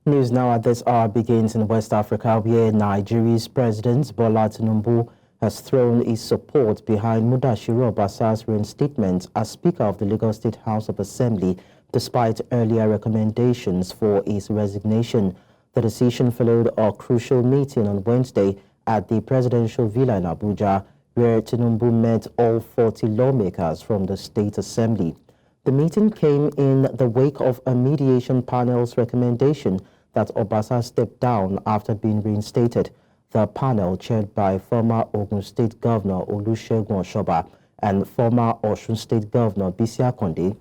News now at this hour begins in West Africa, where Nigeria's President Bola Tinubu has thrown his support behind Mudashiru Obasa's reinstatement as Speaker of the Lagos State House of Assembly, despite earlier recommendations for his resignation. The decision followed a crucial meeting on Wednesday at the presidential villa in Abuja, where Tinubu met all 40 lawmakers from the State Assembly. The meeting came in the wake of a mediation panel's recommendation that Obasa stepped down after being reinstated. The panel, chaired by former Ogun State Governor Olusegun Osoba and former Osun State Governor Bisi Akande,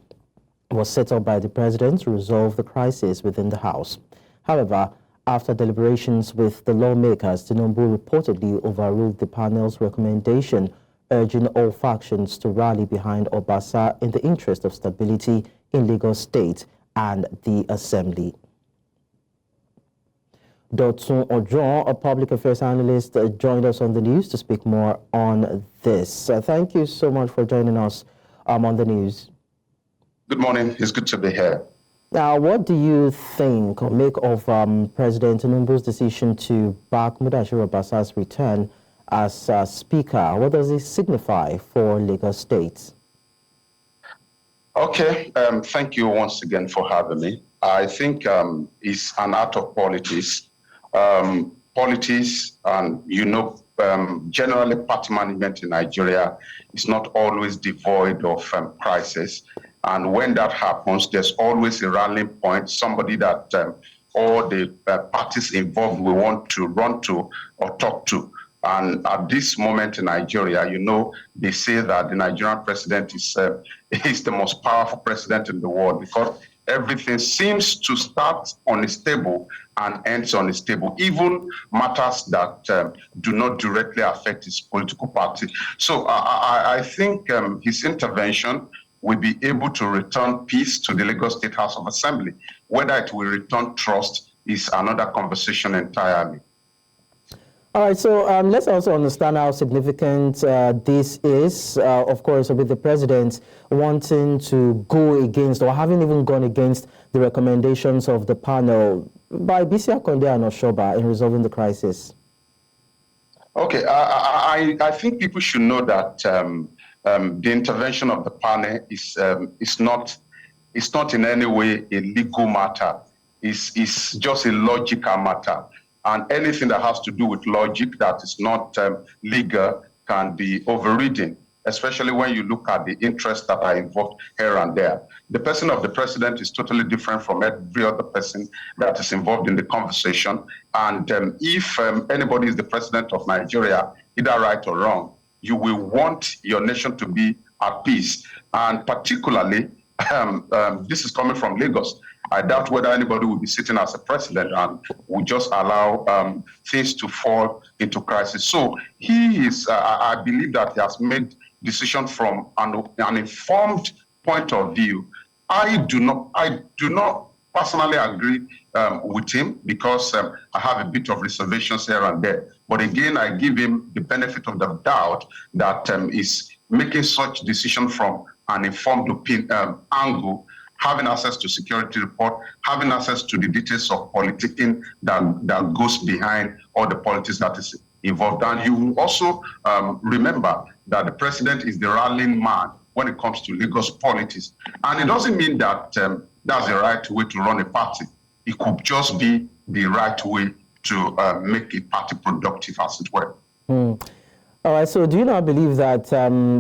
was set up by the president to resolve the crisis within the House. However, after deliberations with the lawmakers, Tinubu reportedly overruled the panel's recommendation, urging all factions to rally behind Obasa in the interest of stability in Lagos State and the Assembly. Dotun Ojon, a public affairs analyst, joined us on the news to speak more on this. Thank you so much for joining us on the news. Good morning. It's good to be here. Now, what do you think or make of President Tinubu's decision to back Mudashiru Obasa's return as Speaker? What does it signify for Lagos State? Okay. Thank you once again for having me. I think it's an art of politics. Politics and, generally party management in Nigeria is not always devoid of crisis. And when that happens, there's always a rallying point, somebody that all the parties involved will want to run to or talk to. And at this moment in Nigeria, they say that the Nigerian president is the most powerful president in the world because everything seems to start unstable and ends unstable, even matters that do not directly affect his political party. So I think his intervention will be able to return peace to the Lagos State House of Assembly. Whether it will return trust is another conversation entirely. All right, so let's also understand how significant this is, of course, with the president wanting to go against or having even gone against the recommendations of the panel by Bisi Akande and Osoba in resolving the crisis. Okay, I think people should know that the intervention of the panel is not in any way a legal matter. It's just a logical matter. And anything that has to do with logic that is not legal can be overridden, especially when you look at the interests that are involved here and there. The person of the president is totally different from every other person that is involved in the conversation. And if anybody is the president of Nigeria, either right or wrong, you will want your nation to be at peace. And particularly, this is coming from Lagos. I doubt whether anybody will be sitting as a president and will just allow things to fall into crisis. So he is, I believe that he has made decision from an informed point of view. I do not personally agree with him because I have a bit of reservations here and there. But again, I give him the benefit of the doubt that is making such decision from an informed angle, having access to security report, having access to the details of politicking that goes behind all the politics that is involved. And you will also remember that the president is the rallying man when it comes to Lagos politics. And it doesn't mean that that's the right way to run a party. It could just be the right way to make a party productive, as it were. All right, so do you now believe that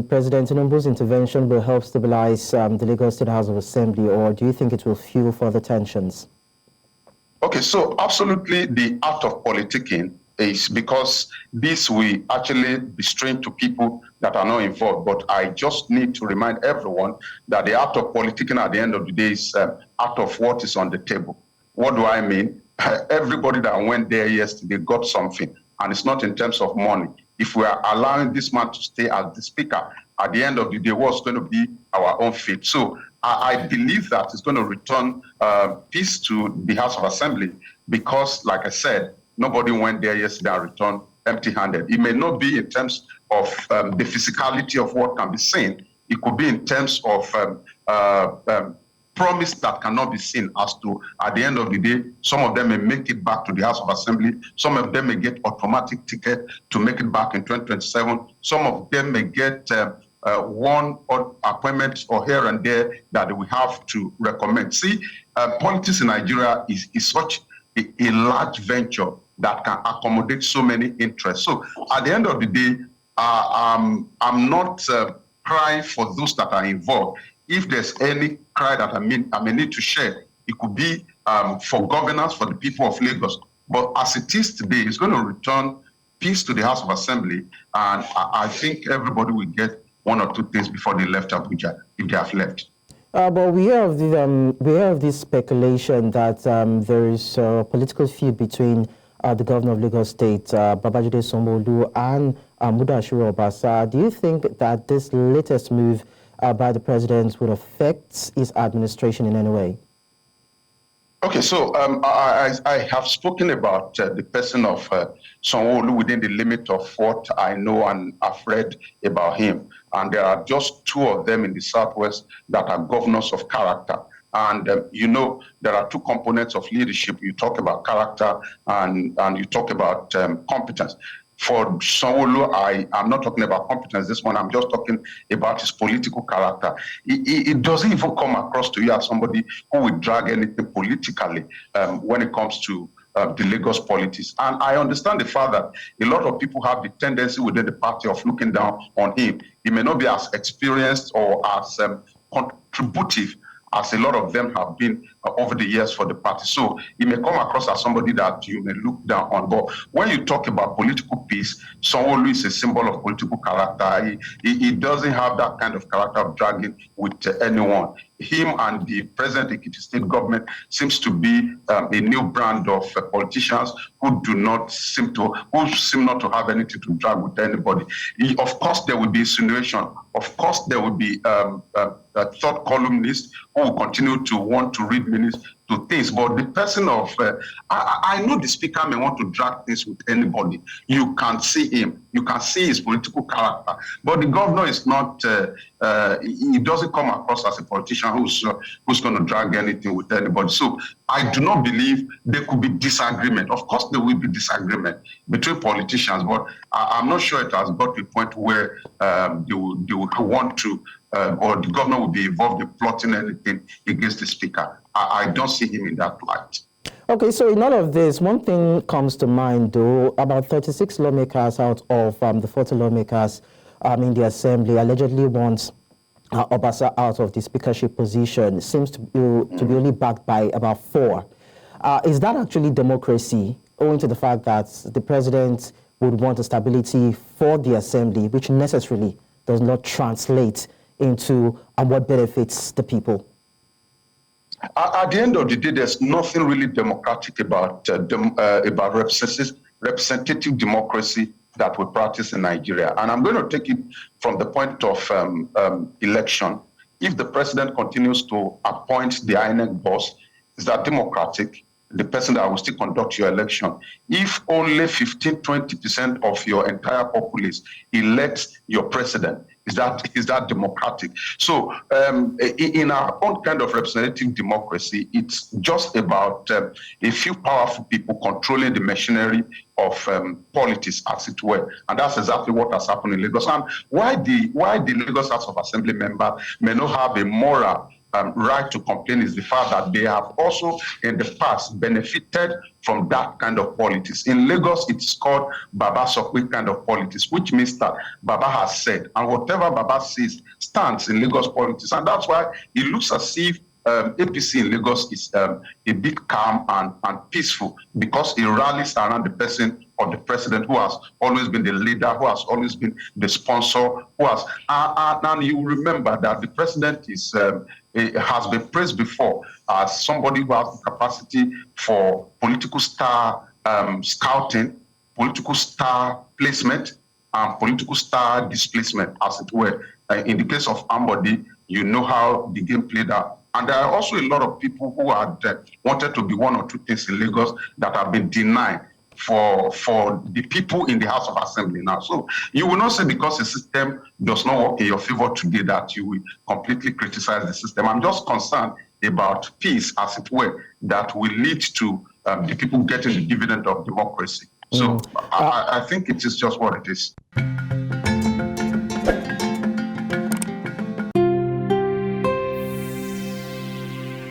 President Tinubu's intervention will help stabilize the Lagos State House of Assembly, or do you think it will fuel further tensions? Okay, so absolutely the art of politicking is because this will actually be strange to people that are not involved. But I just need to remind everyone that the art of politicking at the end of the day is art of what is on the table. What do I mean? Everybody that went there yesterday got something, and it's not in terms of money. If we are allowing this man to stay as the speaker, at the end of the day, what's going to be our own fate? So I believe that it's going to return peace to the House of Assembly because, like I said, nobody went there yesterday and returned empty-handed. It may not be in terms of the physicality of what can be seen. It could be in terms of promise that cannot be seen as to, at the end of the day, some of them may make it back to the House of Assembly. Some of them may get automatic ticket to make it back in 2027. Some of them may get one appointment or here and there that we have to recommend. See, politics in Nigeria is such a large venture that can accommodate so many interests. So at the end of the day, I'm not crying for those that are involved. If there's any cry that I may need to share, it could be for governance for the people of Lagos. But as it is today, it's going to return peace to the House of Assembly, and I think everybody will get one or two things before they left Abuja, if they have left. But we have this speculation that there is a political feud between the governor of Lagos State, Babajide Sanwo-Olu, and Mudashiru Obasa. Do you think that this latest move by the president would affect his administration in any way? Okay, so I have spoken about the person of Sanwo-Olu within the limit of what I know and I've read about him. And there are just two of them in the Southwest that are governors of character. And, there are two components of leadership. You talk about character and you talk about competence. For Sanwo-Olu, I'm not talking about competence this one. I'm just talking about his political character. It doesn't even come across to you as somebody who will drag anything politically when it comes to the Lagos politics. And I understand the fact that a lot of people have the tendency within the party of looking down on him. He may not be as experienced or as contributive as a lot of them have been over the years for the party. So he may come across as somebody that you may look down on. But when you talk about political peace, Sanwo-Olu is a symbol of political character. He doesn't have that kind of character of dragging with anyone. Him and the present Ekiti state government seems to be a new brand of politicians who seem not to have anything to drag with anybody. Of course, there will be insinuation. Of course, there will be thought columnists who will continue to want to read minutes to things. But the person of, I know the speaker may want to drag things with anybody. You can see him. You can see his political character. But the governor is not, he doesn't come across as a politician who's going to drag anything with anybody. So I do not believe there could be disagreement. Of course, there will be disagreement between politicians, but I'm not sure it has got to a point where they will want to, or the governor will be involved in plotting anything against the speaker. I don't see him in that light. Okay, so in all of this, one thing comes to mind, though. About 36 lawmakers out of the 40 lawmakers in the assembly allegedly want Obasa out of the speakership position. Seems to be only backed by about 4. Is that actually democracy, owing to the fact that the president would want a stability for the assembly, which necessarily does not translate into what benefits the people? At the end of the day, there's nothing really democratic about representative democracy that we practice in Nigeria. And I'm going to take it from the point of election. If the president continues to appoint the INEC boss, is that democratic? The person that will still conduct your election. If only 15-20% of your entire populace elects your president, is that democratic? So in our own kind of representative democracy, it's just about a few powerful people controlling the machinery of politics, as it were. And that's exactly what has happened in Lagos. And why the Lagos House of Assembly member may not have a moral right to complain is the fact that they have also in the past benefited from that kind of politics. In Lagos, it's called Baba Sokwe kind of politics, which means that Baba has said, and whatever Baba says stands in Lagos politics. And that's why it looks as if APC in Lagos is a bit calm and peaceful, because it rallies around the person of the president who has always been the leader, who has always been the sponsor, who has, and you remember that the president has been praised before as somebody who has the capacity for political star scouting, political star placement, and political star displacement, as it were. In the case of Ambody, you know how the game played out. And there are also a lot of people who had wanted to be one or two things in Lagos that have been denied for the people in the House of Assembly now. So you will not say because the system does not work in your favor today that you will completely criticize the system. I'm just concerned about peace, as it were, that will lead to the people getting the dividend of democracy. So I think it is just what it is.